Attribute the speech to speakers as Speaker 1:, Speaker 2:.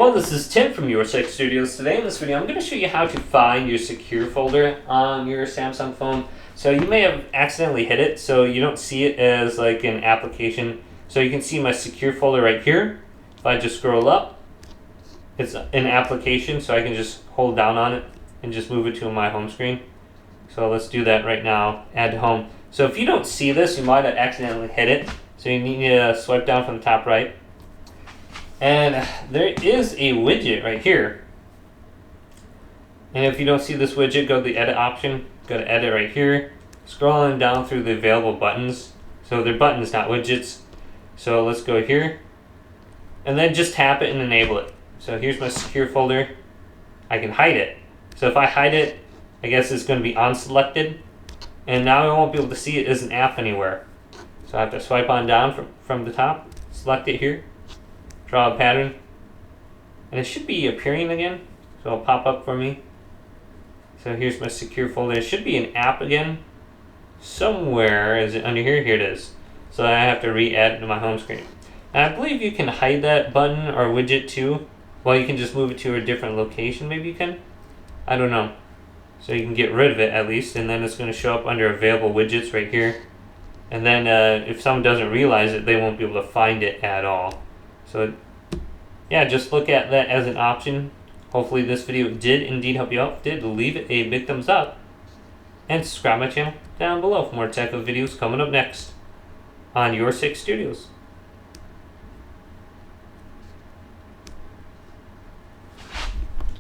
Speaker 1: Well, this is Tim from Your Six Studios. Today in this video, I'm going to show you how to find your secure folder on your Samsung phone. So you may have accidentally hit it, so you don't see it as like an application. So you can see my secure folder right here. If I just scroll up, it's an application, so I can just hold down on it and just move it to my home screen. So let's do that right now. Add to home. So if you don't see this, you might have accidentally hit it. So you need to swipe down from the top right. And there is a widget right here. And if you don't see this widget, go to the edit option, go to edit right here. Scrolling down through the available buttons. So they're buttons, not widgets. So let's go here. And then just tap it and enable it. So here's my secure folder. I can hide it. So if I hide it, I guess it's going to be unselected. And now I won't be able to see it as an app anywhere. So I have to swipe on down from the top, select it here. Draw a pattern, and it should be appearing again, so it'll pop up for me. So here's my secure folder. It should be an app again somewhere. Is it under here? Here it is. So I have to re-add it to my home screen. And I believe you can hide that button or widget too. Well, you can just move it to a different location. Maybe you can. I don't know. So you can get rid of it at least, and then it's going to show up under available widgets right here. And then if someone doesn't realize it, they won't be able to find it at all. So yeah, just look at that as an option. Hopefully this video did indeed help you out. If it did, leave it a big thumbs up. And subscribe my channel down below for more tech videos coming up next on Your Six Studios.